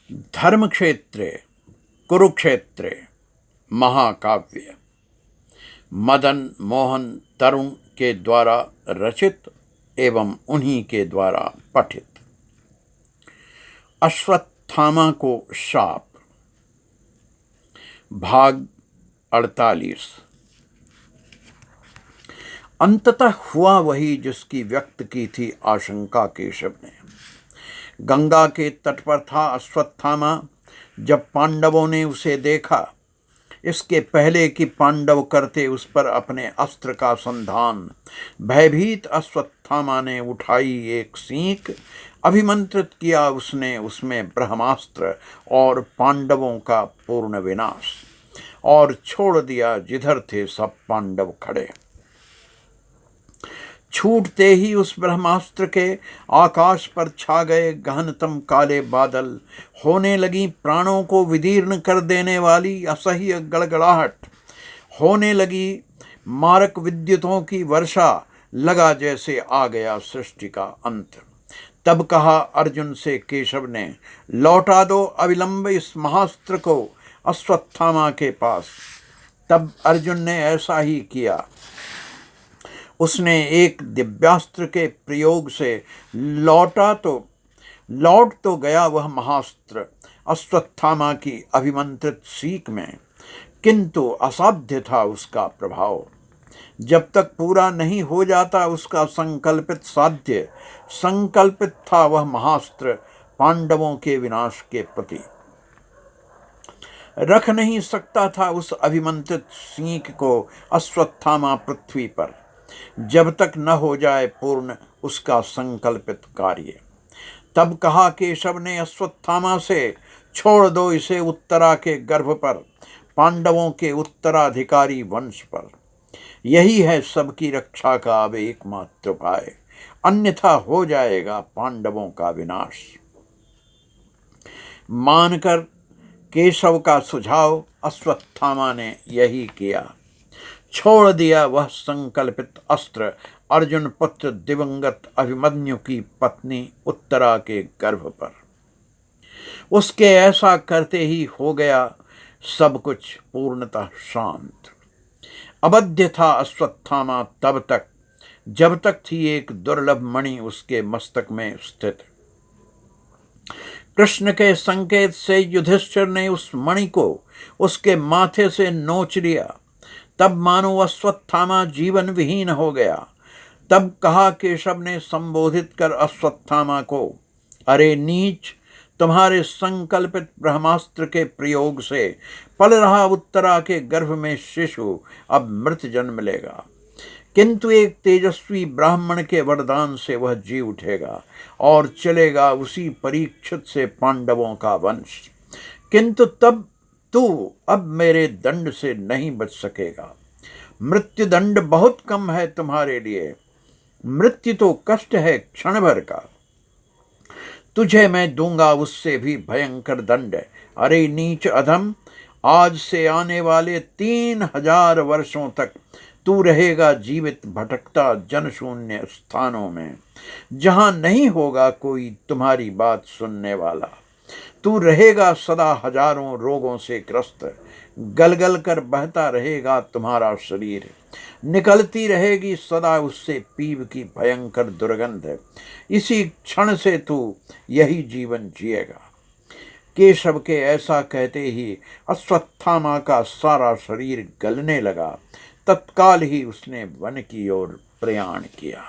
धर्मक्षेत्रे कुरुक्षेत्रे महाकाव्य मदन मोहन तरुण के द्वारा रचित एवं उन्हीं के द्वारा पठित। अश्वत्थामा को शाप, भाग 48। अंततः हुआ वही जिसकी व्यक्त की थी आशंका केशव ने। गंगा के तट पर था अश्वत्थामा। जब पांडवों ने उसे देखा, इसके पहले कि पांडव करते उस पर अपने अस्त्र का संधान, भयभीत अश्वत्थामा ने उठाई एक सींक, अभिमंत्रित किया उसने उसमें ब्रह्मास्त्र और पांडवों का पूर्ण विनाश, और छोड़ दिया जिधर थे सब पांडव खड़े। छूटते ही उस ब्रह्मास्त्र के आकाश पर छा गए गहनतम काले बादल। होने लगी प्राणों को विदीर्ण कर देने वाली असह्य गड़गड़ाहट। होने लगी मारक विद्युतों की वर्षा। लगा जैसे आ गया सृष्टि का अंत। तब कहा अर्जुन से केशव ने, लौटा दो अविलंब इस महास्त्र को अश्वत्थामा के पास। तब अर्जुन ने ऐसा ही किया। उसने एक दिव्यास्त्र के प्रयोग से लौट तो गया वह महास्त्र अश्वत्थामा की अभिमंत्रित सीख में, किंतु असाध्य था उसका प्रभाव। जब तक पूरा नहीं हो जाता उसका संकल्पित साध्य, संकल्पित था वह महास्त्र पांडवों के विनाश के प्रति। रख नहीं सकता था उस अभिमंत्रित सीख को अश्वत्थामा पृथ्वी पर, जब तक न हो जाए पूर्ण उसका संकल्पित कार्य। तब कहा केशव ने अश्वत्थामा से, छोड़ दो इसे उत्तरा के गर्भ पर, पांडवों के उत्तराधिकारी वंश पर। यही है सबकी रक्षा का अब एकमात्र उपाय, अन्यथा हो जाएगा पांडवों का विनाश। मानकर केशव का सुझाव अश्वत्थामा ने यही किया। छोड़ दिया वह संकल्पित अस्त्र अर्जुन पुत्र दिवंगत अभिमन्यु की पत्नी उत्तरा के गर्भ पर। उसके ऐसा करते ही हो गया सब कुछ पूर्णतः शांत। अबध्य था अश्वत्थामा तब तक, जब तक थी एक दुर्लभ मणि उसके मस्तक में स्थित। कृष्ण के संकेत से युधिष्ठिर ने उस मणि को उसके माथे से नोच लिया। तब मानो अश्वत्थामा जीवन विहीन हो गया। तब कहा केशव ने संबोधित कर अश्वत्थामा को, अरे नीच, तुम्हारे संकल्पित ब्रह्मास्त्र के प्रयोग से पल रहा उत्तरा के गर्भ में शिशु अब मृत जन्म लेगा, किंतु एक तेजस्वी ब्राह्मण के वरदान से वह जी उठेगा और चलेगा उसी परीक्षित से पांडवों का वंश। किंतु तब तू अब मेरे दंड से नहीं बच सकेगा। मृत्यु दंड बहुत कम है तुम्हारे लिए। मृत्यु तो कष्ट है क्षण भर का, तुझे मैं दूंगा उससे भी भयंकर दंड। अरे नीच अधम, आज से आने वाले 3000 वर्षों तक तू रहेगा जीवित भटकता जनशून्य स्थानों में, जहां नहीं होगा कोई तुम्हारी बात सुनने वाला। तू रहेगा सदा हजारों रोगों से ग्रस्त। गलगल कर बहता रहेगा तुम्हारा शरीर, निकलती रहेगी सदा उससे पीव की भयंकर दुर्गंध। इसी क्षण से तू यही जीवन जिएगा। केशव के ऐसा कहते ही अश्वत्थामा का सारा शरीर गलने लगा। तत्काल ही उसने वन की ओर प्रयाण किया।